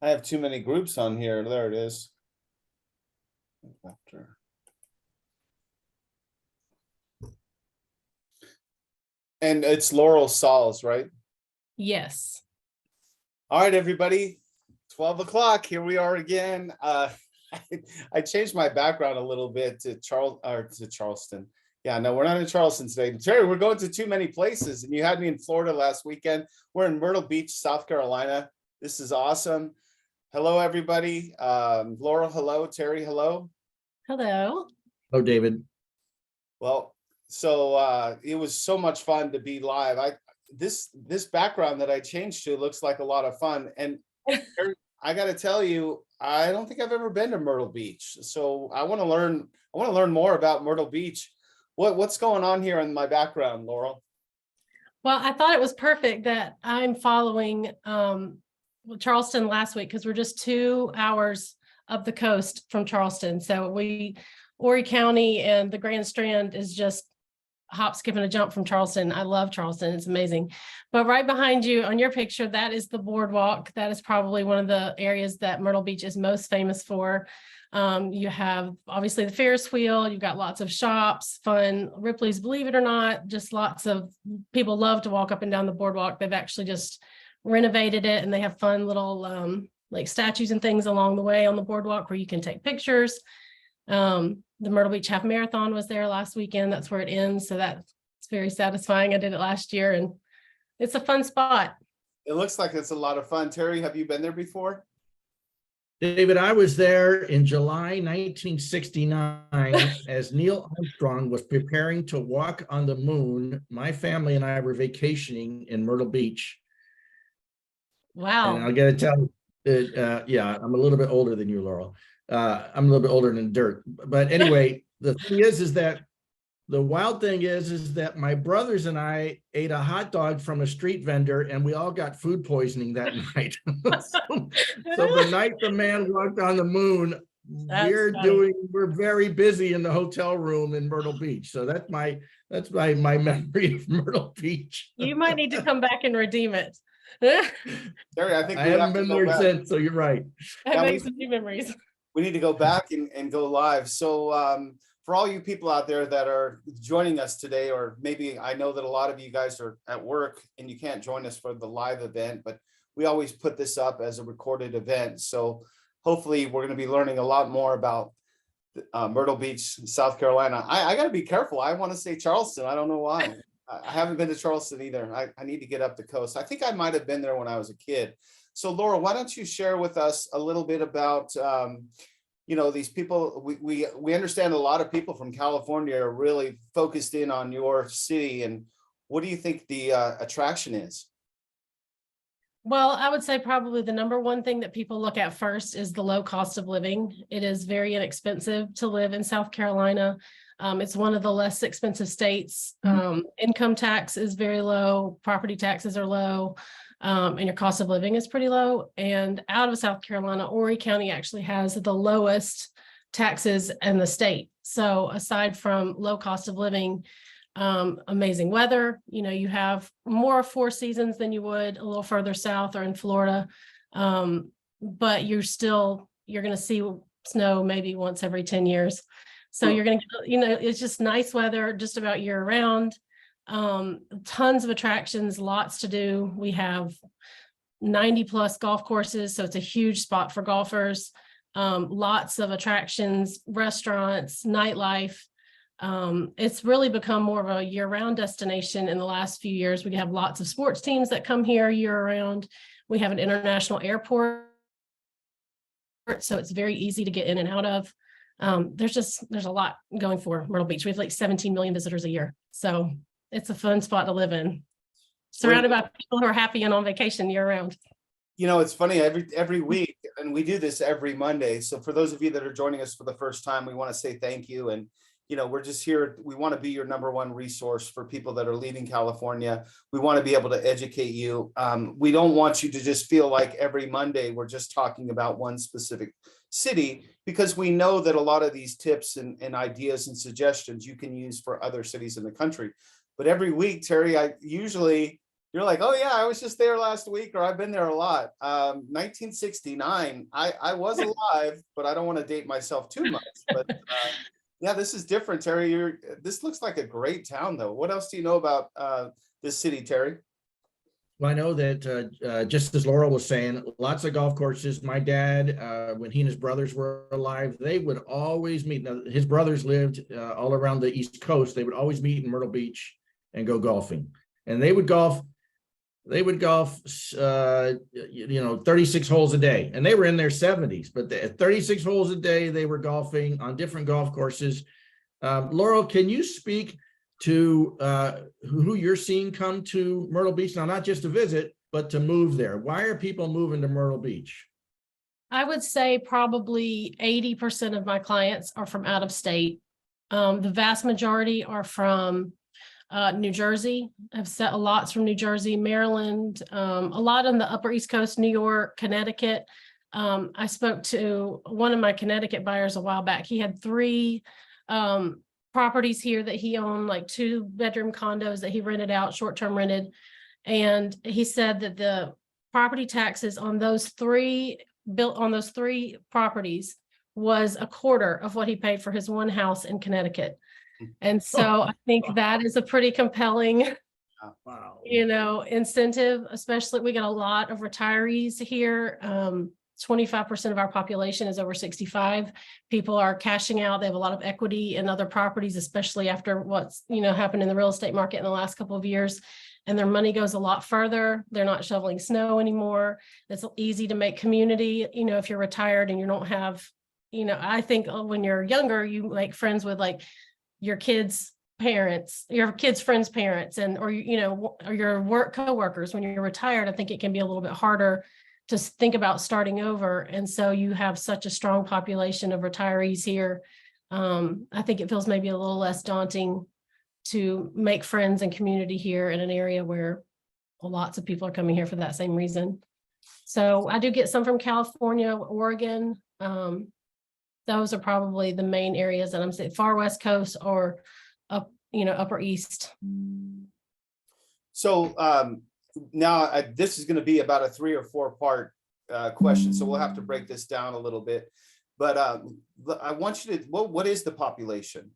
I have too many groups on here. There it is. And it's Laurele Sauls, right? Yes. All right, everybody. 12 o'clock. Here we are again. I changed my background a little bit to Charleston. Yeah, no, we're not in Charleston today. Terry, we're going to too many places, and you had me in Florida last weekend. We're in Myrtle Beach, South Carolina. This is awesome. Hello, everybody. Laura, hello. Terry, hello. Hello. Hello, David. Well, so it was so much fun to be live. This background that I changed to looks like a lot of fun. And I got to tell you, I don't think I've ever been to Myrtle Beach. So I want to learn more about Myrtle Beach. What's going on here in my background, Laurel? Well, I thought it was perfect that I'm following Charleston last week, because we're just 2 hours up the coast from Charleston. So Horry County and the Grand Strand is just hop, skip, and a jump from Charleston. I love Charleston. It's amazing. But right behind you on your picture, that is the boardwalk. That is probably one of the areas that Myrtle Beach is most famous for. You have obviously the Ferris wheel. You've got lots of shops, fun, Ripley's Believe It or Not, just lots of people love to walk up and down the boardwalk. They've actually just renovated it, and they have fun little like statues and things along the way on the boardwalk where you can take pictures. The Myrtle Beach Half Marathon was there last weekend. That's where it ends. So that's very satisfying. I did it last year, and it's a fun spot. It looks like it's a lot of fun. Terry, have you been there before? David, I was there in July 1969 as Neil Armstrong was preparing to walk on the moon. My family and I were vacationing in Myrtle Beach. Wow. And I got to tell you, yeah, I'm a little bit older than you, Laurel. I'm a little bit older than dirt. But anyway, the thing is that the wild thing is that my brothers and I ate a hot dog from a street vendor, and we all got food poisoning that night. So the night the man walked on the moon, we're very busy in the hotel room in Myrtle Beach. So that's my memory of Myrtle Beach. You might need to come back and redeem it. Terry, I think I haven't been there since, so you're right. I make some new memories. We need to go back and go live. So for all you people out there that are joining us today, or maybe I know that a lot of you guys are at work and you can't join us for the live event, but we always put this up as a recorded event. So hopefully we're going to be learning a lot more about Myrtle Beach, South Carolina. I got to be careful. I want to say Charleston. I don't know why. I haven't been to Charleston either. I need to get up the coast. I think I might have been there when I was a kid. So Laura, why don't you share with us a little bit about, these people. We understand a lot of people from California are really focused in on your city. And what do you think the attraction is? Well, I would say probably the number one thing that people look at first is the low cost of living. It is very inexpensive to live in South Carolina. It's one of the less expensive states. Income tax is very low. Property taxes are low. And your cost of living is pretty low. And out of South Carolina, Horry County actually has the lowest taxes in the state. So aside from low cost of living, amazing weather, you have more 4 seasons than you would a little further south or in Florida. But you're going to see snow maybe once every 10 years. So you're going to, it's just nice weather just about year round. Tons of attractions, lots to do. We have 90 plus golf courses, so it's a huge spot for golfers. Lots of attractions, restaurants, nightlife. It's really become more of a year-round destination in the last few years. We have lots of sports teams that come here year-round. We have an international airport, so it's very easy to get in and out of. There's a lot going for Myrtle Beach. We have like 17 million visitors a year, so it's a fun spot to live in, surrounded by people who are happy and on vacation year round. It's funny, every week, and we do this every Monday. So for those of you that are joining us for the first time, we want to say thank you. And we're just here. We want to be your number one resource for people that are leaving California. We want to be able to educate you. We don't want you to just feel like every Monday we're just talking about one specific city, because we know that a lot of these tips and ideas and suggestions you can use for other cities in the country. But every week, Terry, you're like, oh yeah, I was just there last week, or I've been there a lot. 1969, I was alive, but I don't want to date myself too much. But yeah, this is different, Terry. This looks like a great town, though. What else do you know about this city, Terry? Well, I know that just as Laurel was saying, lots of golf courses. My dad, when he and his brothers were alive, they would always meet. Now, his brothers lived all around the East Coast. They would always meet in Myrtle Beach and go golfing. And they would golf 36 holes a day. And they were in their 70s, but at 36 holes a day, they were golfing on different golf courses. Laurel, can you speak to who you're seeing come to Myrtle Beach now, not just to visit, but to move there? Why are people moving to Myrtle Beach? I would say probably 80% of my clients are from out of state. The vast majority are from New Jersey. I've set lots from New Jersey, Maryland, a lot on the Upper East Coast, New York, Connecticut. I spoke to one of my Connecticut buyers a while back. He had 3 properties here that he owned, like 2-bedroom condos that he rented out, short-term rented. And he said that the property taxes on those 3 properties was a quarter of what he paid for his one house in Connecticut. And so I think that is a pretty compelling, Wow. incentive, especially we got a lot of retirees here. 25% of our population is over 65. People are cashing out. They have a lot of equity in other properties, especially after what's, happened in the real estate market in the last couple of years. And their money goes a lot further. They're not shoveling snow anymore. It's easy to make community, if you're retired and you don't have, I think when you're younger, you make friends with like your kids' parents, your kids' friends' parents, or your work coworkers. When you're retired, I think it can be a little bit harder to think about starting over. And so you have such a strong population of retirees here. I think it feels maybe a little less daunting to make friends and community here in an area where lots of people are coming here for that same reason. So I do get some from California, Oregon. Those are probably the main areas that I'm saying, far West Coast or up, Upper East. So now this is going to be about a 3 or 4 part question, so we'll have to break this down a little bit. But I want you to, what is the population?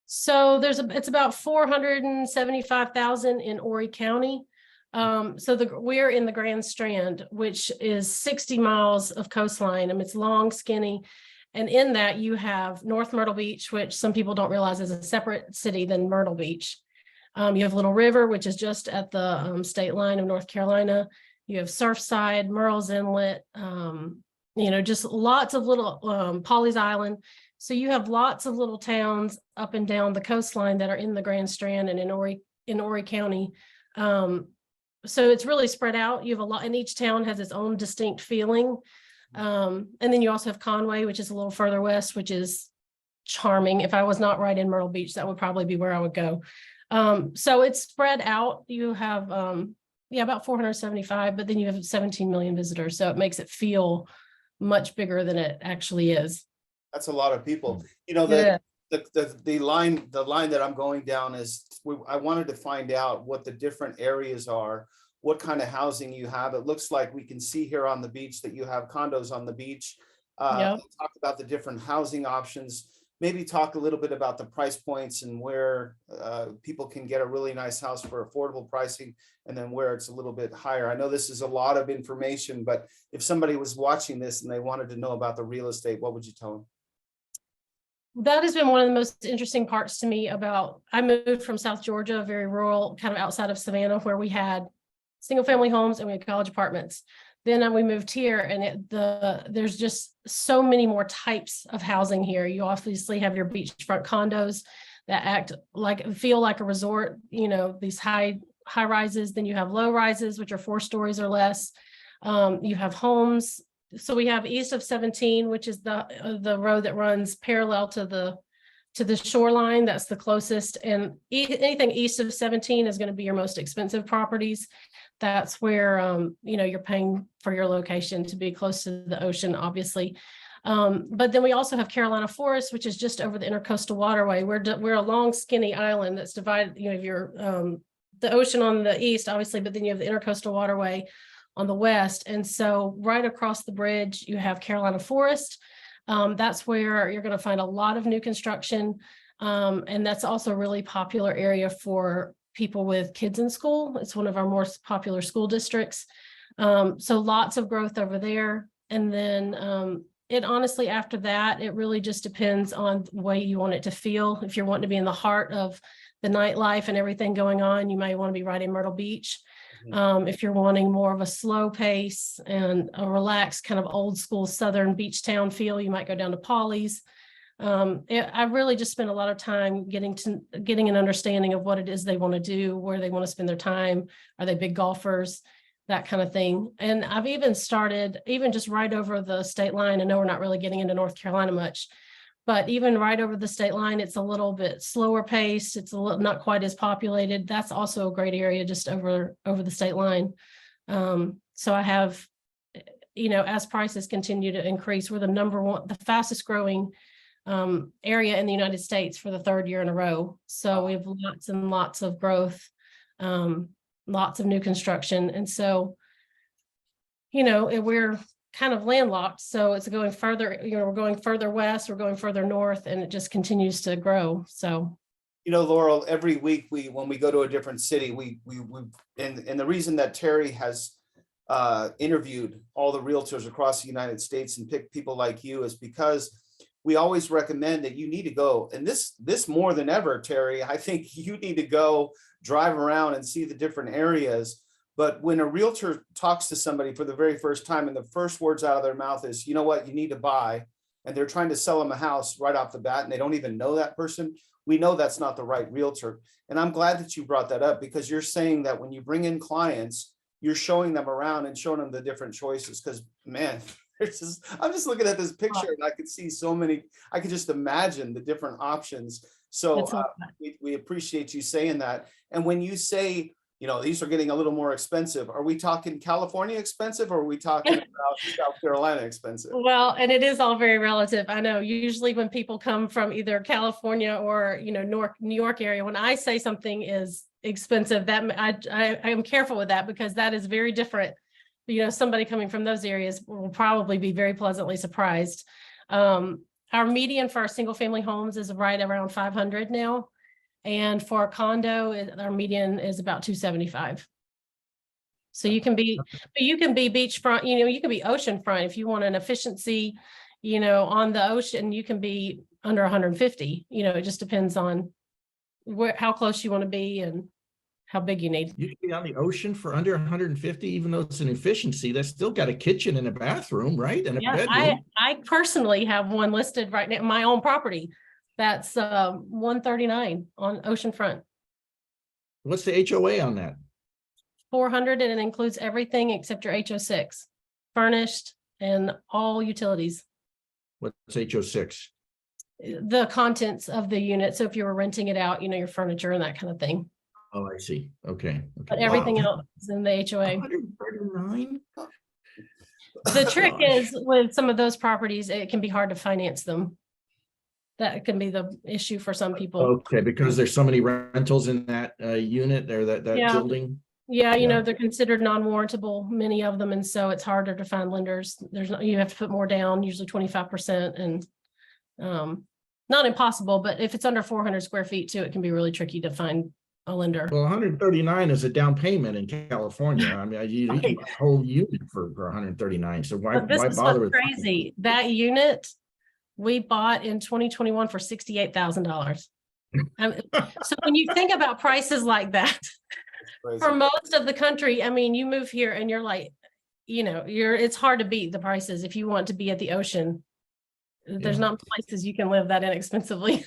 So it's about 475,000 in Horry County. We're in the Grand Strand, which is 60 miles of coastline. It's long, skinny. And in that you have North Myrtle Beach, which some people don't realize is a separate city than Myrtle Beach. You have Little River, which is just at the state line of North Carolina. You have Surfside, Murrells Inlet, just lots of little Pawleys Island. So you have lots of little towns up and down the coastline that are in the Grand Strand and in Horry County. So it's really spread out. You have a lot, and each town has its own distinct feeling. And then you also have Conway, which is a little further west, which is charming. If I was not right in Myrtle Beach, that would probably be where I would go. So it's spread out. You have, about 475, but then you have 17 million visitors. So it makes it feel much bigger than it actually is. That's a lot of people. Yeah. The line that I'm going down is, I wanted to find out what the different areas are, what kind of housing you have. It looks like we can see here on the beach that you have condos on the beach. Yep. Talk about the different housing options. Maybe talk a little bit about the price points and where people can get a really nice house for affordable pricing, and then where it's a little bit higher. I know this is a lot of information, but if somebody was watching this and they wanted to know about the real estate, what would you tell them? That has been one of the most interesting parts to me I moved from South Georgia, very rural, kind of outside of Savannah, where we had single family homes and we had college apartments. Then we moved here, and there's just so many more types of housing here. You obviously have your beachfront condos that feel like a resort, these high rises. Then you have low rises, which are 4 stories or less. You have homes. So we have east of 17, which is the road that runs parallel to the to the shoreline. That's the closest, and anything east of 17 is going to be your most expensive properties. That's where, you're paying for your location to be close to the ocean, obviously. But then we also have Carolina Forest, which is just over the Intercoastal Waterway. We're a long, skinny island that's divided. You have the ocean on the east, obviously, but then you have the Intercoastal Waterway on the west. And so right across the bridge, you have Carolina Forest. That's where you're going to find a lot of new construction. And that's also a really popular area for people with kids in school. It's one of our most popular school districts. So lots of growth over there. And then it honestly, after that, it really just depends on the way you want it to feel. If you're wanting to be in the heart of the nightlife and everything going on, you may want to be right in Myrtle Beach. If you're wanting more of a slow pace and a relaxed kind of old school Southern beach town feel, you might go down to Polly's. I really just spent a lot of time getting an understanding of what it is they want to do, where they want to spend their time. Are they big golfers? That kind of thing. And I've even started, even just right over the state line. I know we're not really getting into North Carolina much, but even right over the state line, it's a little bit slower paced. It's not quite as populated. That's also a great area just over the state line. So I have, as prices continue to increase, we're the fastest growing area in the United States for the third year in a row. So we have lots and lots of growth, lots of new construction. And so, we're kind of landlocked. So it's going further, we're going further west, we're going further north, and it just continues to grow. So, Laurel, every week when we go to a different city, and the reason that Terry has interviewed all the realtors across the United States and picked people like you is because we always recommend that you need to go. And this more than ever, Terry, I think you need to go drive around and see the different areas. But when a realtor talks to somebody for the very first time and the first words out of their mouth is, you know what, you need to buy, and they're trying to sell them a house right off the bat and they don't even know that person, we know that's not the right realtor. And I'm glad that you brought that up, because you're saying that when you bring in clients, you're showing them around and showing them the different choices. Because man, I'm just looking at this picture and I could see so many, I could just imagine the different options. So we appreciate you saying that. And when you say, these are getting a little more expensive, are we talking California expensive, or are we talking about South Carolina expensive? Well, and it is all very relative. I know usually when people come from either California or, New York area, when I say something is expensive, that I am careful with that, because that is very different. Somebody coming from those areas will probably be very pleasantly surprised. Our median for our single family homes is right around 500 now. And for a condo, our median is about 275. So you can be beachfront, you can be oceanfront. If you want an efficiency, on the ocean, you can be under 150. It just depends on how close you want to be and how big you need. You can be on the ocean for under 150, even though it's an efficiency. That's still got a kitchen and a bathroom, right? And a bedroom. I personally have one listed right now, my own property. That's 139 on oceanfront. What's the HOA on that? 400, and it includes everything except your HO6, furnished and all utilities. What's HO6? The contents of the unit. So if you were renting it out, your furniture and that kind of thing. Oh, I see. Okay. But everything else is in the HOA. 139? The trick is with some of those properties, it can be hard to finance them. That can be the issue for some people. Okay, because there's so many rentals in that unit or that building. Yeah, they're considered non-warrantable, many of them, and so it's harder to find lenders. You have to put more down, usually 25%, and not impossible, but if it's under 400 square feet too, it can be really tricky to find a lender. Well, 139 is a down payment in California. I mean, you get a whole unit for 139. So why bother with crazy? That unit we bought in 2021 for $68,000. So when you think about prices like that, for most of the country, I mean, you move here and you're like, it's hard to beat the prices if you want to be at the ocean. There's not places you can live that inexpensively.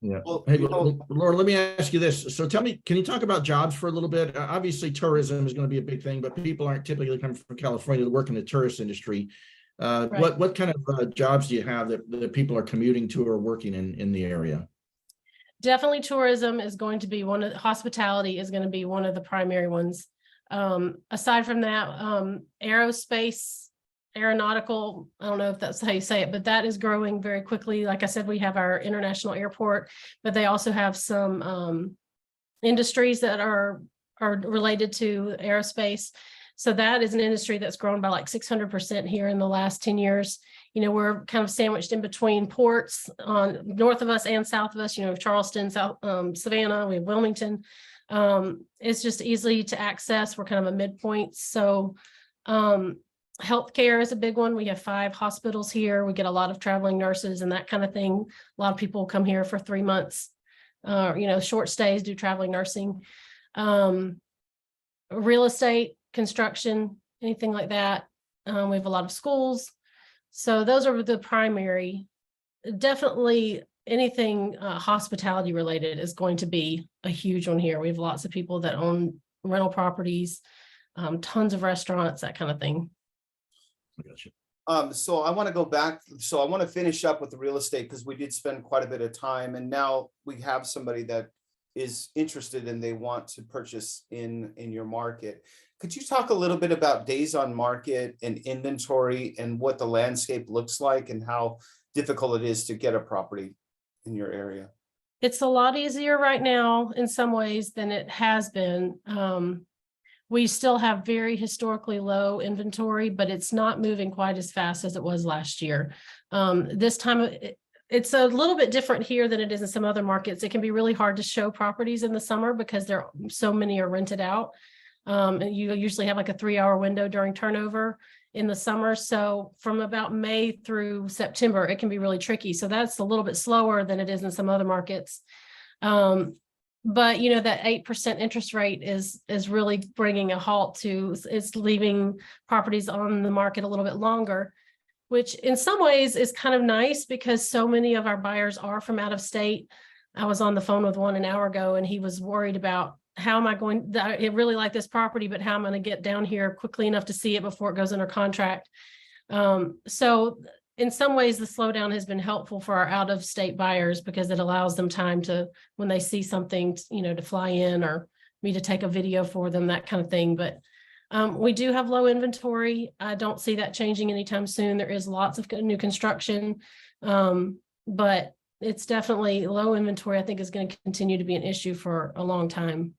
Yeah. Well, hey, Laura, let me ask you this. So tell me, can you talk about jobs for a little bit? Obviously, tourism is going to be a big thing, but people aren't typically coming from California to work in the tourist industry. Right. What kind of jobs do you have that people are commuting to or working in the area? Definitely tourism is going to be hospitality is going to be one of the primary ones. Aside from that, aerospace, aeronautical, I don't know if that's how you say it, but that is growing very quickly. Like I said, we have our international airport, but they also have some industries that are related to aerospace. So that is an industry that's grown by like 600% here in the last 10 years. We're kind of sandwiched in between ports on north of us and south of us, Charleston, South, Savannah, we have Wilmington. It's just easy to access. We're kind of a midpoint. So healthcare is a big one. We have 5 hospitals here. We get a lot of traveling nurses and that kind of thing. A lot of people come here for 3 months, short stays, do traveling nursing. Real estate, construction, anything like that. We have a lot of schools. So those are the primary. Definitely anything hospitality related is going to be a huge one here. We have lots of people that own rental properties, tons of restaurants, that kind of thing. I got you. So I want to go back. So I want to finish up with the real estate because we did spend quite a bit of time, and now we have somebody that is interested and they want to purchase in your market. Could you talk a little bit about days on market and inventory and what the landscape looks like and how difficult it is to get a property in your area? It's a lot easier right now in some ways than it has been. We still have very historically low inventory, but it's not moving quite as fast as it was last year. This time, it's a little bit different here than it is in some other markets. It can be really hard to show properties in the summer because so many are rented out. And you usually have like a 3-hour window during turnover in the summer. So from about May through September, it can be really tricky. So that's a little bit slower than it is in some other markets. But that 8% interest rate is really bringing a halt to, it's leaving properties on the market a little bit longer, which in some ways is kind of nice because so many of our buyers are from out of state. I was on the phone with one an hour ago and he was worried about how am I going, I really like this property, but how am I going to get down here quickly enough to see it before it goes under contract? So in some ways, the slowdown has been helpful for our out of state buyers because it allows them time to, when they see something, to fly in or me to take a video for them, that kind of thing. But we do have low inventory. I don't see that changing anytime soon. There is lots of new construction, but it's definitely low inventory. I think is going to continue to be an issue for a long time,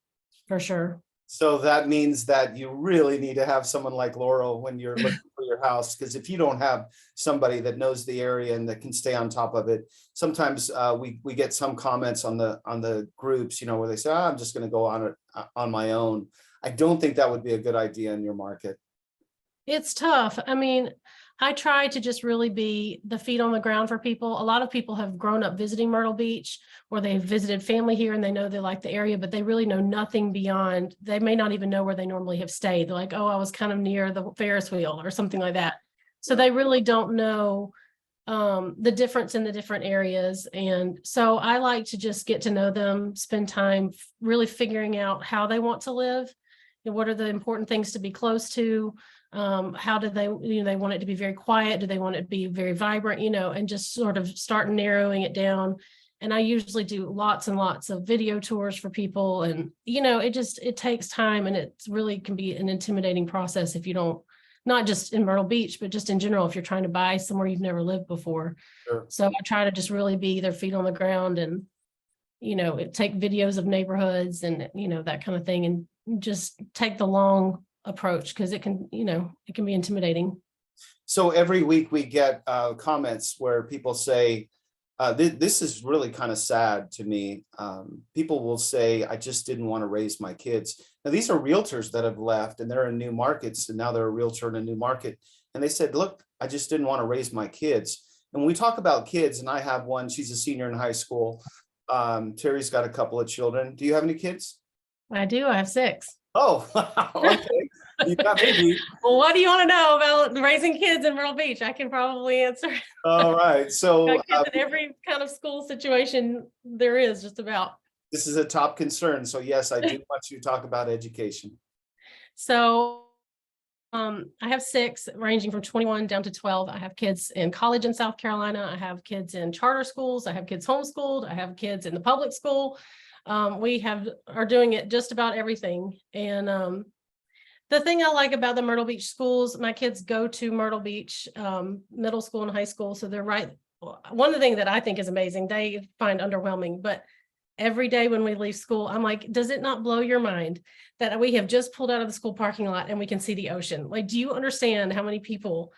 for sure. So that means that you really need to have someone like Laurel when you're looking for your house, because if you don't have somebody that knows the area and that can stay on top of it, sometimes we get some comments on the groups, where they say, I'm just going to go on it on my own. I don't think that would be a good idea in your market. It's tough. I mean, I try to just really be the feet on the ground for people. A lot of people have grown up visiting Myrtle Beach or they've visited family here and they know they like the area, but they really know nothing beyond. They may not even know where they normally have stayed. They're like, oh, I was kind of near the Ferris wheel or something like that. So they really don't know the difference in the different areas. And so I like to just get to know them, spend time really figuring out how they want to live and what are the important things to be close to. How do they, they want it to be very quiet? Do they want it to be very vibrant, and just sort of start narrowing it down. And I usually do lots and lots of video tours for people. And, it takes time and it really can be an intimidating process if you don't, not just in Myrtle Beach, but just in general, if you're trying to buy somewhere you've never lived before. Sure. So I try to just really be their feet on the ground and, take videos of neighborhoods and, that kind of thing, and just take the long approach because it can be intimidating. So every week we get comments where people say, this is really kind of sad to me. People will say, I just didn't want to raise my kids. Now, these are realtors that have left and they're in new markets, and now they're a realtor in a new market. And they said, look, I just didn't want to raise my kids. And when we talk about kids, and I have one, she's a senior in high school. Terry's got a couple of children. Do you have any kids? I do. I have 6. Oh, okay. You got me. Well, what do you want to know about raising kids in Myrtle Beach? I can probably answer. All right. So Kids in every kind of school situation there is, just about. This is a top concern. So yes, I do want you to talk about education. So I have 6 ranging from 21 down to 12. I have kids in college in South Carolina. I have kids in charter schools. I have kids homeschooled. I have kids in the public school. We are doing it just about everything. And the thing I like about the Myrtle Beach schools, my kids go to Myrtle Beach middle school and high school. So they're right. One of the things that I think is amazing, they find underwhelming, but every day when we leave school, I'm like, does it not blow your mind that we have just pulled out of the school parking lot and we can see the ocean? Like, do you understand how many people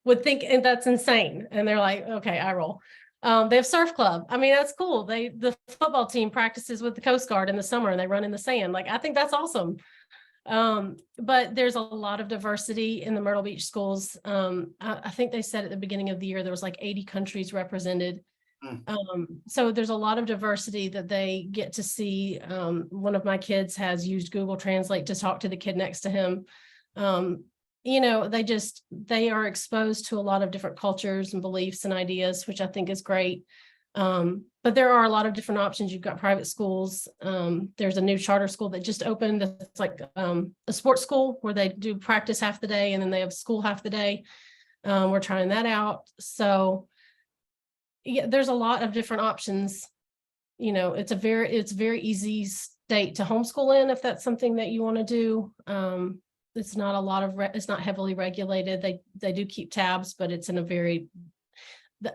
would think and that's insane? And they're like, okay, I roll. They have surf club. I mean, that's cool. The football team practices with the Coast Guard in the summer and they run in the sand. Like, I think that's awesome. But there's a lot of diversity in the Myrtle Beach schools. I think they said at the beginning of the year, there was like 80 countries represented. So there's a lot of diversity that they get to see. One of my kids has used Google Translate to talk to the kid next to him. They are exposed to a lot of different cultures and beliefs and ideas, which I think is great. But there are a lot of different options. You've got private schools. There's a new charter school that just opened. It's like a sports school where they do practice half the day and then they have school half the day. We're trying that out. So yeah, there's a lot of different options. It's very easy state to homeschool in if that's something that you want to do. It's not it's not heavily regulated. They do keep tabs, but it's in a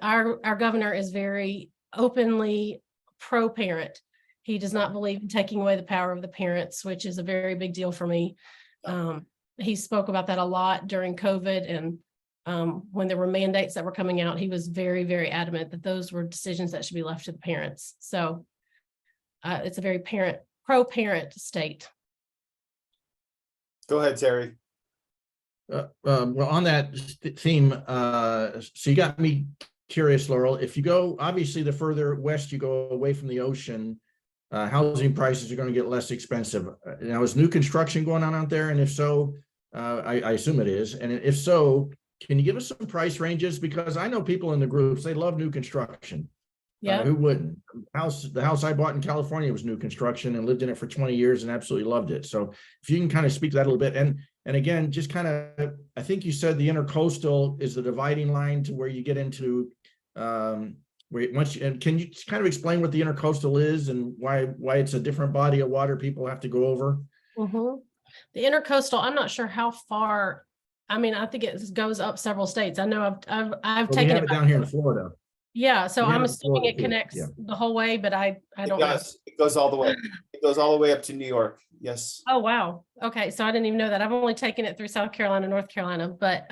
our governor is very openly pro-parent. He does not believe in taking away the power of the parents, which is a very big deal for me. He spoke about that a lot during COVID, and when there were mandates that were coming out, he was very, very adamant that those were decisions that should be left to the parents. So it's a very pro-parent state. Go ahead, Terry. Well, on that theme, so you got me curious, Laurel. If you go, obviously, the further west you go away from the ocean, housing prices are going to get less expensive. Now, is new construction going on out there? And if so, I assume it is. And if so, can you give us some price ranges? Because I know people in the groups, they love new construction. Yeah. Who wouldn't? The house I bought in California was new construction and lived in it for 20 years and absolutely loved it. So if you can kind of speak to that a little bit. And again, just kind of, I think you said the intercoastal is the dividing line to where you get into, can you kind of explain what the intercoastal is and why it's a different body of water people have to go over? Mm-hmm. The intercoastal, I'm not sure how far. I mean, I think it goes up several states. I know I've taken it down here in Florida. Yeah, so I'm assuming it connects the whole way, but I don't know. It goes all the way. It goes all the way up to New York. Yes. Oh, wow. Okay, so I didn't even know that. I've only taken it through South Carolina, North Carolina, but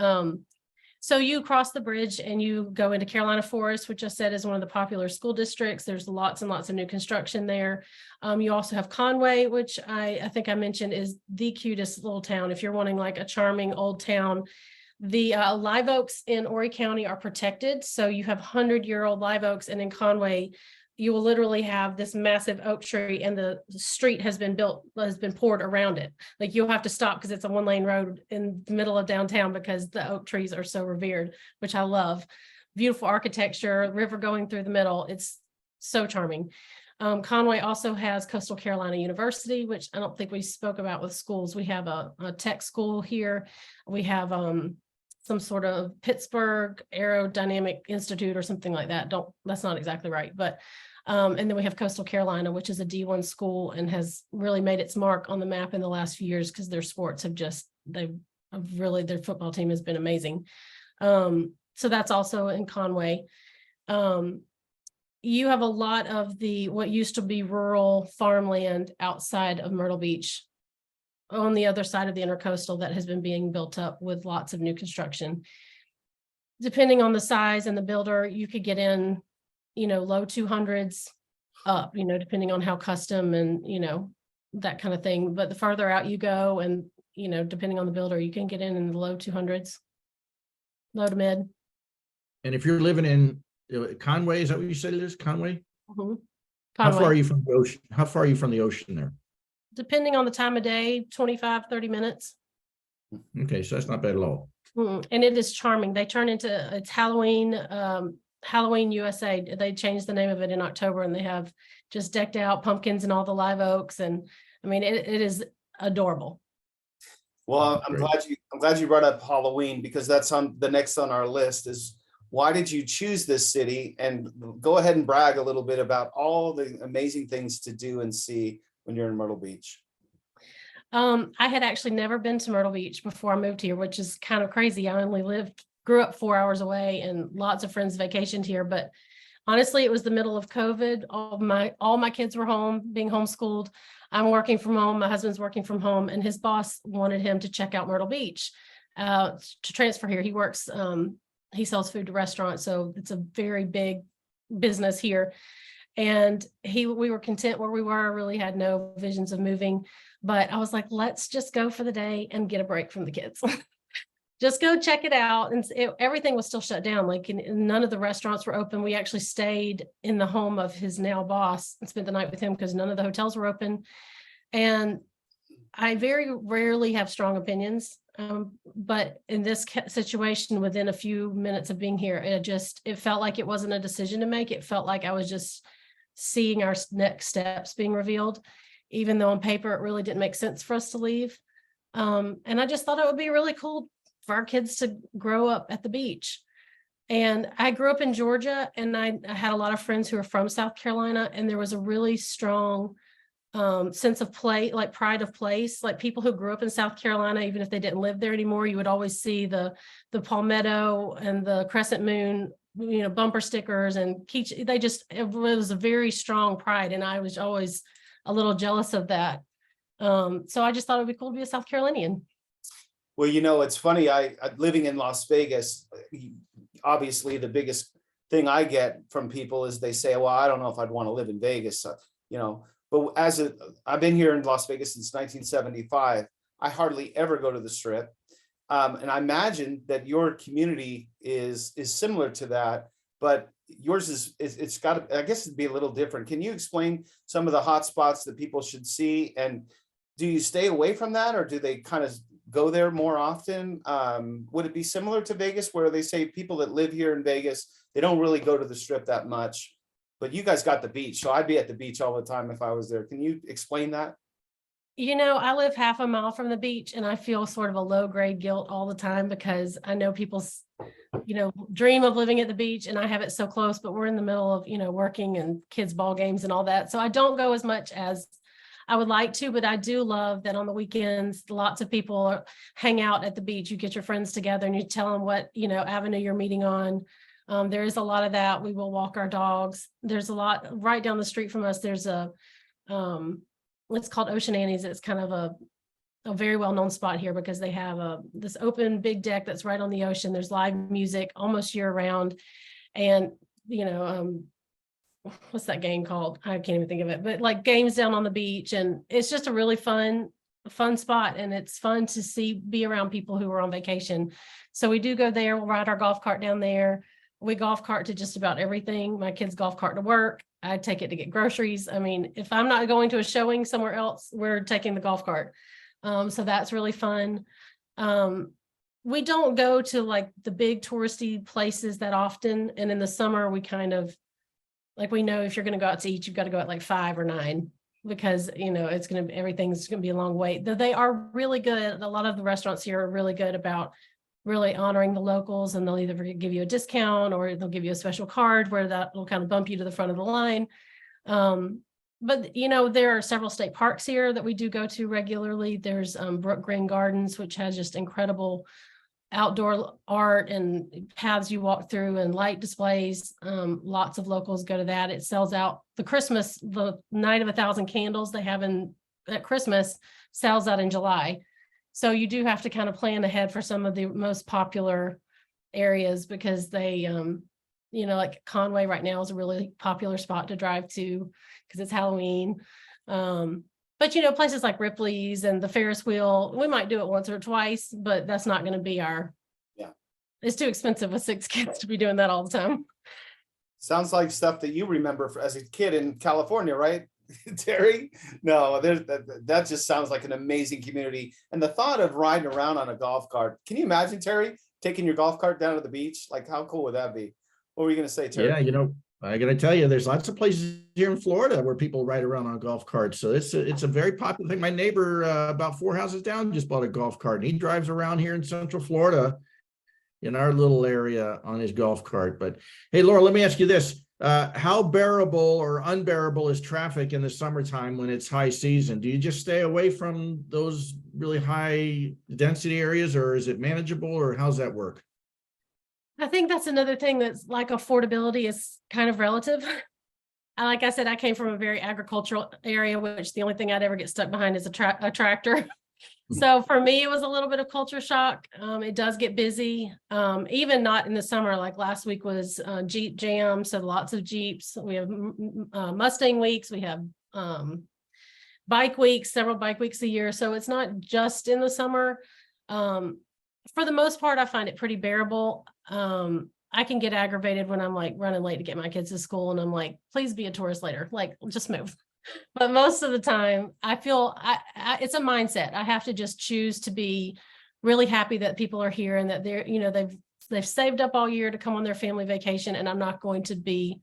so you cross the bridge and you go into Carolina Forest, which I said is one of the popular school districts. There's lots and lots of new construction there. You also have Conway, which I think I mentioned is the cutest little town. If you're wanting like a charming old town, the live oaks in Horry County are protected. So you have 100-year-old live oaks, and in Conway, you will literally have this massive oak tree and the street has been poured around it. Like you'll have to stop because it's a 1-lane road in the middle of downtown because the oak trees are so revered, which I love. Beautiful architecture, river going through the middle. It's so charming. Conway also has Coastal Carolina University, which I don't think we spoke about with schools. We have a tech school here. We have some sort of Pittsburgh Aerodynamic Institute or something like that. That's not exactly right, but and then we have Coastal Carolina, which is a D1 school and has really made its mark on the map in the last few years because their sports their football team has been amazing. So that's also in Conway. You have a lot of what used to be rural farmland outside of Myrtle Beach on the other side of the intercoastal that has been being built up with lots of new construction. Depending on the size and the builder, you could get in, low 200s up, depending on how custom and, that kind of thing. But the farther out you go and, depending on the builder, you can get in the low 200s, low to mid. And if you're living in Conway, is that what you said it is? Conway? Mm-hmm. How far are you from the ocean? How far are you from the ocean there? Depending on the time of day, 25, 30 minutes. Okay, so that's not bad at all. And it is charming. They turn into, it's Halloween USA. They changed the name of it in October and they have just decked out pumpkins and all the live oaks. And I mean, it is adorable. Well, Great. I'm glad you brought up Halloween, because that's on the next on our list is why did you choose this city? And go ahead and brag a little bit about all the amazing things to do and see when you're in Myrtle Beach. I had actually never been to Myrtle Beach before I moved here, which is kind of crazy. I only grew up 4 hours away, and lots of friends vacationed here. But honestly, it was the middle of COVID. All my kids were home, being homeschooled. I'm working from home. My husband's working from home, and his boss wanted him to check out Myrtle Beach to transfer here. He works, he sells food to restaurants, so it's a very big business here. And we were content where we were, really had no visions of moving. But I was like, let's just go for the day and get a break from the kids. Just go check it out. And everything was still shut down. Like none of the restaurants were open. We actually stayed in the home of his now boss and spent the night with him because none of the hotels were open. And I very rarely have strong opinions. But in this situation, within a few minutes of being here, it felt like it wasn't a decision to make. It felt like I was just seeing our next steps being revealed, even though on paper, it really didn't make sense for us to leave. And I just thought it would be really cool for our kids to grow up at the beach. And I grew up in Georgia, and I had a lot of friends who are from South Carolina, and there was a really strong sense of like pride of place. Like people who grew up in South Carolina, even if they didn't live there anymore, you would always see the palmetto and the crescent moon, bumper stickers and it was a very strong pride. And I was always a little jealous of that. So I just thought it'd be cool to be a South Carolinian. Well, it's funny. I living in Las Vegas, obviously the biggest thing I get from people is they say, well, I don't know if I'd want to live in Vegas, but I've been here in Las Vegas since 1975. I hardly ever go to the Strip. And I imagine that your community is similar to that, but yours it's got to, I guess it'd be a little different. Can you explain some of the hot spots that people should see? And do you stay away from that, or do they kind of go there more often? Would it be similar to Vegas, where they say people that live here in Vegas, they don't really go to the Strip that much, but you guys got the beach, so I'd be at the beach all the time if I was there. Can you explain that? I live half a mile from the beach, and I feel sort of a low grade guilt all the time because I know people's, dream of living at the beach, and I have it so close, but we're in the middle of, working and kids' ball games and all that. So I don't go as much as I would like to, but I do love that on the weekends, lots of people hang out at the beach. You get your friends together and you tell them what, avenue you're meeting on. There is a lot of that. We will walk our dogs. There's a lot right down the street from us. There's it's called Ocean Annie's. It's kind of a very well-known spot here because they have this open big deck that's right on the ocean. There's live music almost year round. And, what's that game called? I can't even think of it, but like games down on the beach. And it's just a really fun spot. And it's fun to be around people who are on vacation. So we do go there. We'll ride our golf cart down there. We golf cart to just about everything. My kids golf cart to work. I take it to get groceries. I mean, if I'm not going to a showing somewhere else, we're taking the golf cart. So that's really fun. We don't go to like the big touristy places that often. And in the summer, we kind of like, we know if you're going to go out to eat, you've got to go at like 5 or 9 because, everything's going to be a long wait. They are really good. A lot of the restaurants here are really good about really honoring the locals, and they'll either give you a discount or they'll give you a special card where that will kind of bump you to the front of the line. But there are several state parks here that we do go to regularly. There's Brook Green Gardens, which has just incredible outdoor art and paths you walk through and light displays. Lots of locals go to that. It sells out the night of 1,000 candles they have at Christmas sells out in July. So you do have to kind of plan ahead for some of the most popular areas because they, like Conway right now is a really popular spot to drive to because it's Halloween. But, places like Ripley's and the Ferris wheel, we might do it once or twice, but that's not going to be it's too expensive with 6 kids to be doing that all the time. Sounds like stuff that you remember as a kid in California, right, Terry? No, that just sounds like an amazing community. And the thought of riding around on a golf cart, can you imagine, Terry, taking your golf cart down to the beach? Like, how cool would that be? What were you going to say, Terry? Yeah, I gotta tell you, there's lots of places here in Florida where people ride around on golf carts. So it's a very popular thing. My neighbor, about 4 houses down, just bought a golf cart, and he drives around here in Central Florida in our little area on his golf cart. But hey, Laura, let me ask you this. How bearable or unbearable is traffic in the summertime when it's high season? Do you just stay away from those really high density areas, or is it manageable, or how's that work? I think that's another thing that's like affordability is kind of relative. Like I said, I came from a very agricultural area, which the only thing I'd ever get stuck behind is a tractor. So for me, it was a little bit of culture shock. It does get busy, even not in the summer. Like last week was Jeep Jam, so lots of Jeeps. We have Mustang weeks. We have bike weeks, several bike weeks a year. So it's not just in the summer. For the most part, I find it pretty bearable. I can get aggravated when I'm like running late to get my kids to school, and I'm like, please be a tourist later. Like, just move. But most of the time, I feel it's a mindset. I have to just choose to be really happy that people are here and that they're, they've saved up all year to come on their family vacation, and I'm not going to be,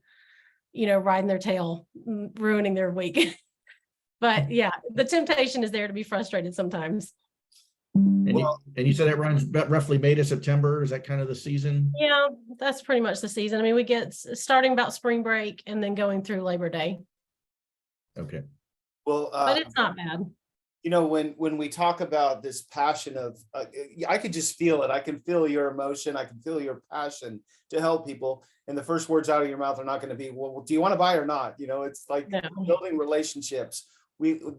riding their tail, ruining their week. But yeah, the temptation is there to be frustrated sometimes. And, you said it runs roughly May to September. Is that kind of the season? Yeah, that's pretty much the season. I mean, we get starting about spring break and then going through Labor Day. Okay. Well, but it's not bad. When we talk about this passion of, I could just feel it. I can feel your emotion. I can feel your passion to help people. And the first words out of your mouth are not going to be, well, do you want to buy or not? It's like building relationships.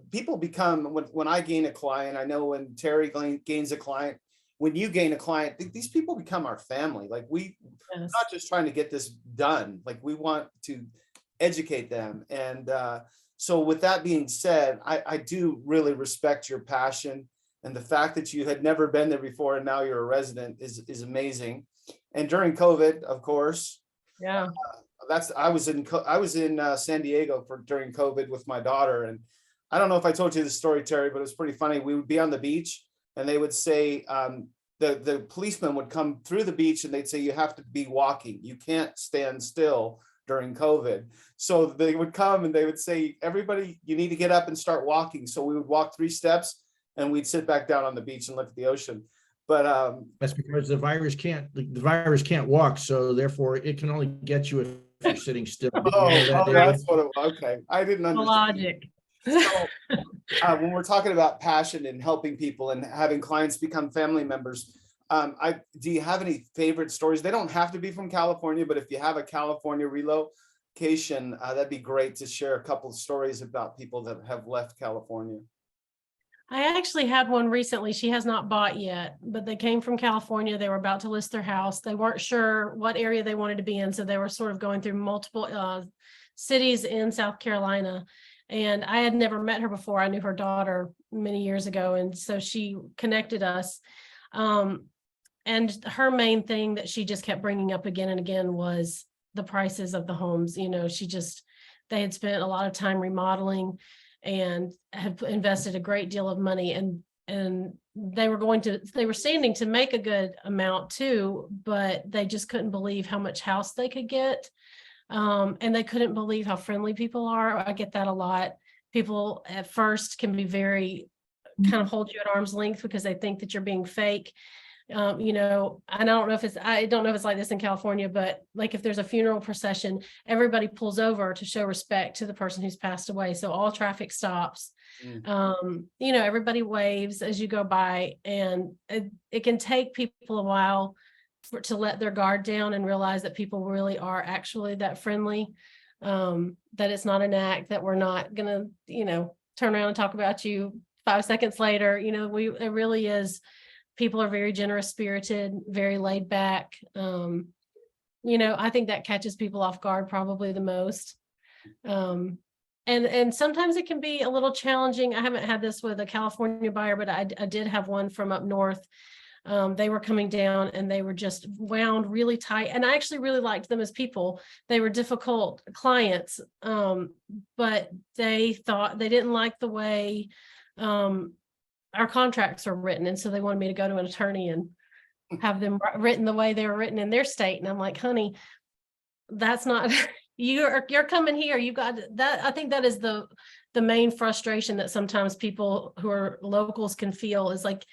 People become, when I gain a client, I know when Terry gains a client, when you gain a client, these people become our family. Like we're not just trying to get this done. Like we want to educate them. And so with that being said, I do really respect your passion, and the fact that you had never been there before and now you're a resident is amazing. And during COVID, of course, yeah, I was in San Diego during COVID with my daughter, and I don't know if I told you the story, Terry, but it was pretty funny. We would be on the beach, and they would say the policeman would come through the beach, and they'd say you have to be walking, you can't stand still during COVID. So they would come and they would say, everybody, you need to get up and start walking. So we would walk 3 steps and we'd sit back down on the beach and look at the ocean. But that's because the virus can't walk. So therefore it can only get you if you're sitting still. That's what okay. I didn't understand. Logic. So when we're talking about passion and helping people and having clients become family members, do you have any favorite stories? They don't have to be from California, but if you have a California relocation, that'd be great to share a couple of stories about people that have left California. I actually had one recently. She has not bought yet, but they came from California. They were about to list their house. They weren't sure what area they wanted to be in, so they were sort of going through multiple cities in South Carolina. And I had never met her before. I knew her daughter many years ago, and so she connected us. And her main thing that she just kept bringing up again and again was the prices of the homes. They had spent a lot of time remodeling and have invested a great deal of money, and they were standing to make a good amount too, but they just couldn't believe how much house they could get. And they couldn't believe how friendly people are. I get that a lot. People at first can be very kind of hold you at arm's length because they think that you're being fake. I don't know if it's like this in California, but like if there's a funeral procession, everybody pulls over to show respect to the person who's passed away. So all traffic stops. Everybody waves as you go by, and it can take people a while to let their guard down and realize that people really are actually that friendly, that it's not an act, that we're not gonna, turn around and talk about you 5 seconds later. It really is. People are very generous spirited, very laid back. I think that catches people off guard probably the most. And sometimes it can be a little challenging. I haven't had this with a California buyer, but I did have one from up north. They were coming down and they were just wound really tight. And I actually really liked them as people. They were difficult clients, but they didn't like the way our contracts are written. And so they wanted me to go to an attorney and have them written the way they were written in their state. And I'm like, honey, that's not, you're coming here. You got that. I think that is the main frustration that sometimes people who are locals can feel is like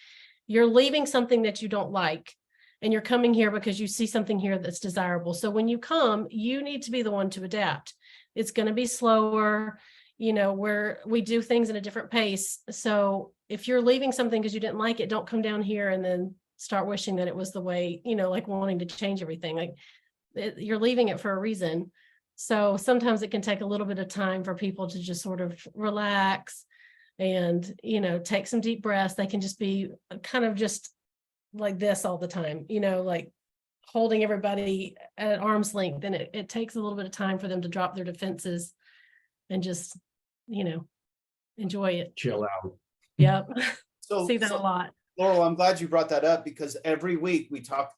you're leaving something that you don't like and you're coming here because you see something here that's desirable. So when you come, you need to be the one to adapt. It's going to be slower, where we do things at a different pace. So if you're leaving something because you didn't like it, don't come down here and then start wishing that it was the way, like wanting to change everything. Like you're leaving it for a reason. So sometimes it can take a little bit of time for people to just sort of relax and, take some deep breaths. They can just be kind of just like this all the time, like holding everybody at arm's length. And it takes a little bit of time for them to drop their defenses and just, enjoy it. Chill out. Yep. So, See that a lot. Laurel, I'm glad you brought that up because every week we talk,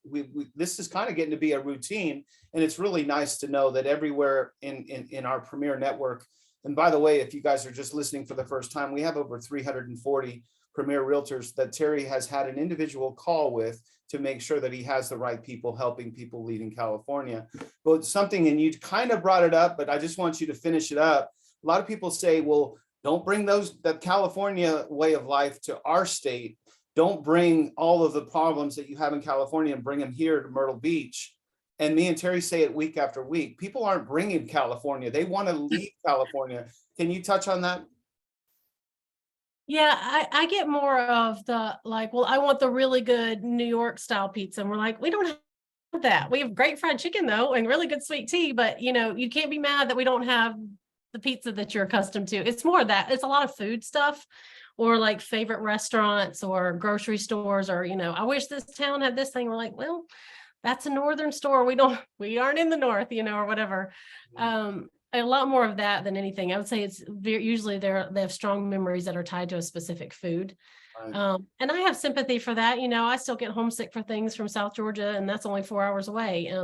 this is kind of getting to be a routine, and it's really nice to know that everywhere in our Premier network. And by the way, if you guys are just listening for the first time, we have over 340 Premier Realtors that Terry has had an individual call with to make sure that he has the right people helping people leaving California. But something, and you kind of brought it up, but I just want you to finish it up. A lot of people say, well, don't bring the California way of life to our state. Don't bring all of the problems that you have in California and bring them here to Myrtle Beach. And me and Terry say it week after week. People aren't bringing California. They want to leave California. Can you touch on that? Yeah, I get more of the like, well, I want the really good New York style pizza. And we're like, we don't have that. We have great fried chicken though, and really good sweet tea, but you can't be mad that we don't have the pizza that you're accustomed to. It's more of that. It's a lot of food stuff or like favorite restaurants or grocery stores or, I wish this town had this thing. We're like, well, that's a northern store. We aren't in the north, or whatever. A lot more of that than anything. I would say it's usually they have strong memories that are tied to a specific food. Right. And I have sympathy for that. I still get homesick for things from South Georgia, and that's only 4 hours away.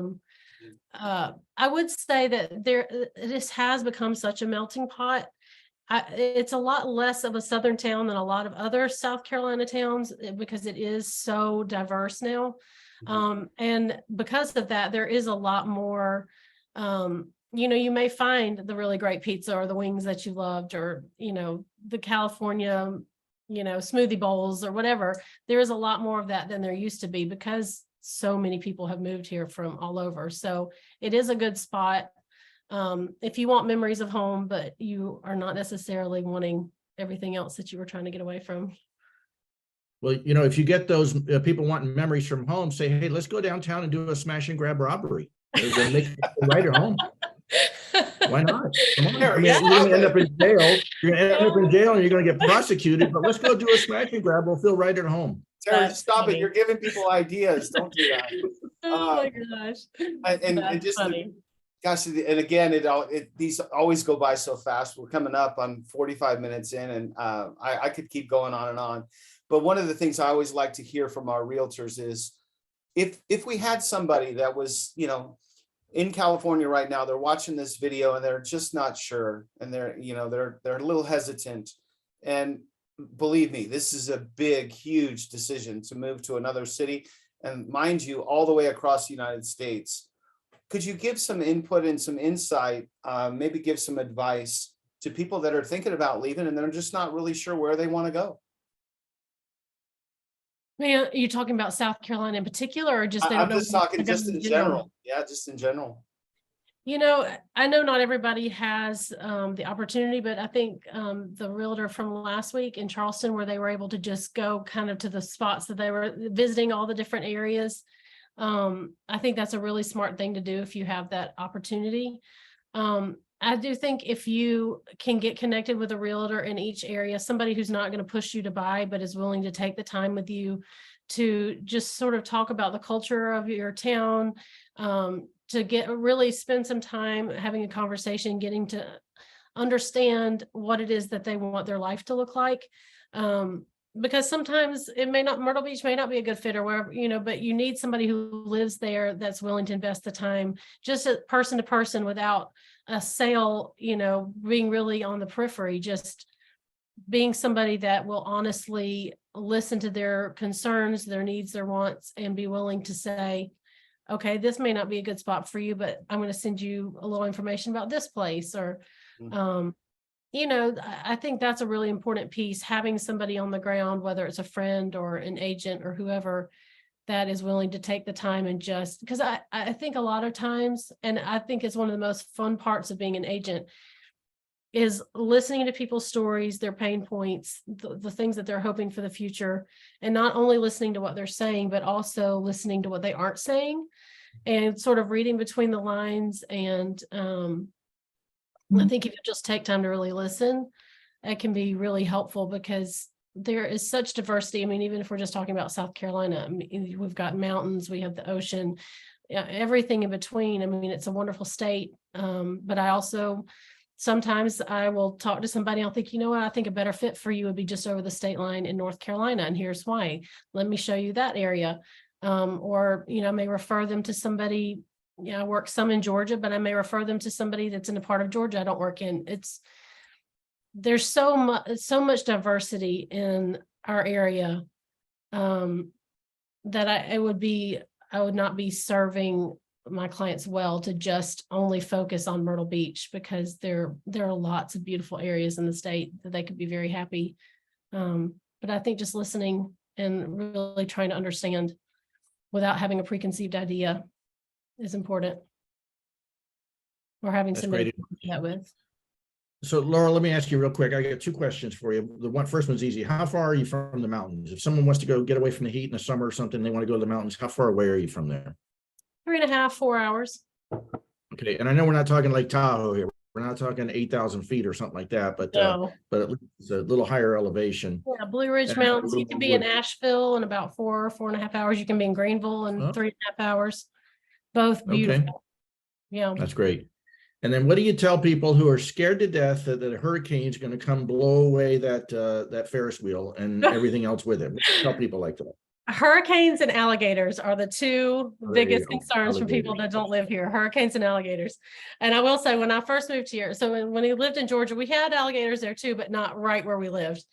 I would say that this has become such a melting pot. It's a lot less of a southern town than a lot of other South Carolina towns because it is so diverse now. And because of that, there is a lot more, you may find the really great pizza or the wings that you loved or, the California, smoothie bowls or whatever. There is a lot more of that than there used to be because so many people have moved here from all over. So it is a good spot. If you want memories of home, but you are not necessarily wanting everything else that you were trying to get away from. Well, if you get those people wanting memories from home, say, hey, let's go downtown and do a smash and grab robbery. They'll make it right at home. Why not? Come on. I mean, you're going to end up in jail. You're going to end up in jail and you're going to get prosecuted, but let's go do a smash and grab. We'll feel right at home. Terry, stop it. You're giving people ideas. Don't do that. Oh my gosh. And just gosh, and again, these always go by so fast. We're coming up on 45 minutes in, and I could keep going on and on. But one of the things I always like to hear from our realtors is if we had somebody that was, in California right now, they're watching this video and they're just not sure, and they're a little hesitant. And believe me, this is a big, huge decision to move to another city, and mind you, all the way across the United States. Could you give some input and some insight, maybe give some advice to people that are thinking about leaving and they're just not really sure where they want to go? Man, are you talking about South Carolina in particular, or just I'm just talking just in general? Yeah, just in general. I know not everybody has the opportunity, but I think the realtor from last week in Charleston, where they were able to just go kind of to the spots that they were visiting, all the different areas. I think that's a really smart thing to do if you have that opportunity. I do think if you can get connected with a realtor in each area, somebody who's not going to push you to buy, but is willing to take the time with you to just sort of talk about the culture of your town, to really spend some time having a conversation, getting to understand what it is that they want their life to look like. Because sometimes Myrtle Beach may not be a good fit or wherever, but you need somebody who lives there that's willing to invest the time, just person to person, without a sale, being really on the periphery, just being somebody that will honestly listen to their concerns, their needs, their wants, and be willing to say, okay, this may not be a good spot for you, but I'm going to send you a little information about this place. Or, Mhm. I think that's a really important piece, having somebody on the ground, whether it's a friend or an agent or whoever, that is willing to take the time and just, because I think a lot of times, and I think it's one of the most fun parts of being an agent, is listening to people's stories, their pain points, the things that they're hoping for the future, and not only listening to what they're saying, but also listening to what they aren't saying, and sort of reading between the lines. And I think if you just take time to really listen, it can be really helpful, because there is such diversity. I mean, even if we're just talking about South Carolina, I mean, we've got mountains, we have the ocean, everything in between. I mean, it's a wonderful state. But I also, sometimes I will talk to somebody, I'll think, you know what, I think a better fit for you would be just over the state line in North Carolina, and here's why. Let me show you that area. Or, I may refer them to somebody. I work some in Georgia, but I may refer them to somebody that's in a part of Georgia I don't work in. There's so much diversity in our area, that I would not be serving my clients well to just only focus on Myrtle Beach, because there are lots of beautiful areas in the state that they could be very happy. But I think just listening and really trying to understand without having a preconceived idea is important. Or having That's somebody great. to do that with. So Laura, let me ask you real quick. I got two questions for you. First one's easy. How far are you from the mountains? If someone wants to go get away from the heat in the summer or something, they want to go to the mountains, how far away are you from there? 3.5, 4 hours. Okay, and I know we're not talking Lake Tahoe here. We're not talking 8,000 feet or something like that, but No. at least it's a little higher elevation. Yeah, Blue Ridge And Mountains. a You little can more be in wood. Asheville in about 4.5 hours. You can be in Greenville in Oh. 3.5 hours. Both Okay, beautiful. Yeah. that's great. And then what do you tell people who are scared to death that a hurricane's going to come blow away that Ferris wheel and everything else with it? What do you tell people like that? Hurricanes and alligators are the two Oh, there you biggest go. concerns for people Alligators. that don't live here. Hurricanes and alligators. And I will say, when I first moved here, so when we lived in Georgia, we had alligators there too, but not right where we lived.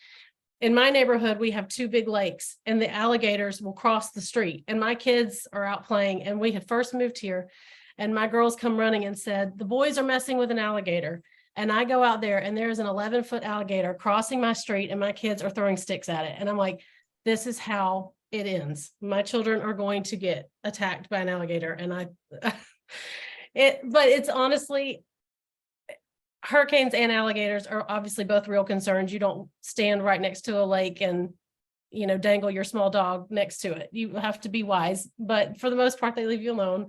In my neighborhood, we have 2 big lakes, and the alligators will cross the street, and my kids are out playing. And we had first moved here, and my girls come running and said, the boys are messing with an alligator. And I go out there, and there's an 11-foot alligator crossing my street, and my kids are throwing sticks at it. And I'm like, this is how it ends. My children are going to get attacked by an alligator. And but it's honestly, hurricanes and alligators are obviously both real concerns. You don't stand right next to a lake and, dangle your small dog next to it. You have to be wise, but for the most part, they leave you alone.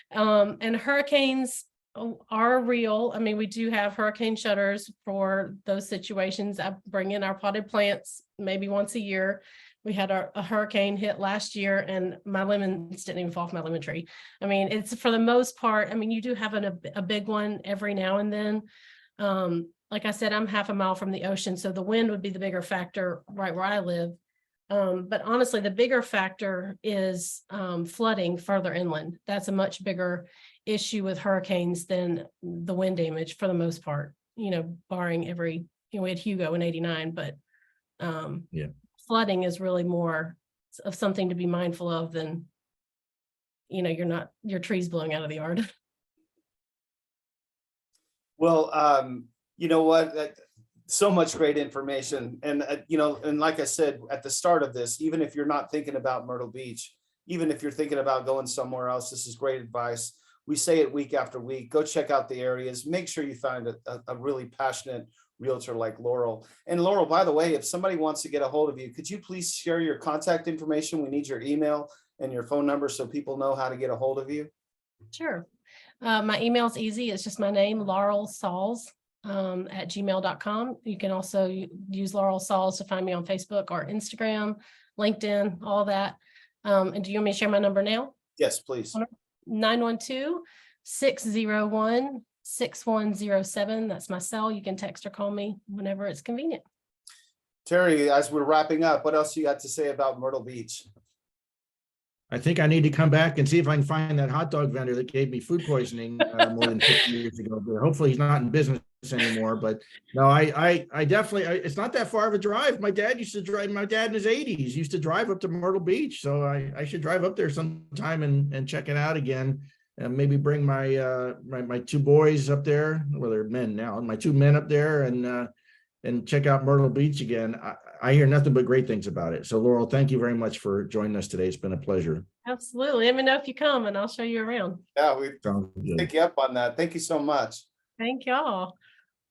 And hurricanes are real. I mean, we do have hurricane shutters for those situations. I bring in our potted plants maybe once a year. We had a hurricane hit last year, and my lemons didn't even fall off my lemon tree. I mean, it's, for the most part, I mean, you do have a big one every now and then. Like I said, I'm half a mile from the ocean, so the wind would be the bigger factor right where I live. But honestly, the bigger factor is flooding further inland. That's a much bigger issue with hurricanes than the wind damage, for the most part, barring we had Hugo in '89, but Yeah. flooding is really more of something to be mindful of than, your trees blowing out of the yard. Well, you know what? So much great information. And, and like I said, at the start of this, even if you're not thinking about Myrtle Beach, even if you're thinking about going somewhere else, this is great advice. We say it week after week. Go check out the areas. Make sure you find a really passionate realtor like Laurel. And Laurel, by the way, if somebody wants to get a hold of you, could you please share your contact information? We need your email and your phone number so people know how to get a hold of you. Sure. My email is easy. It's just my name, Laurele Sauls, at gmail.com. You can also use Laurele Sauls to find me on Facebook or Instagram, LinkedIn, all that. And do you want me to share my number now? Yes, please. 912-601-6107. That's my cell. You can text or call me whenever it's convenient. Terry, as we're wrapping up, what else you got to say about Myrtle Beach? I think I need to come back and see if I can find that hot dog vendor that gave me food poisoning more than 50 years ago. But hopefully he's not in business anymore. But no, I definitely, it's not that far of a drive. My dad used to drive, my dad in his 80s used to drive up to Myrtle Beach. So I should drive up there sometime and check it out again. And maybe bring my my two boys up there. Well, they're men now, my two men up there and check out Myrtle Beach again. I hear nothing but great things about it. So Laurel, thank you very much for joining us today. It's been a pleasure. Absolutely. Let me know if you come and I'll show you around. Yeah, we Sounds good. pick you up on that. Thank you so much. Thank y'all.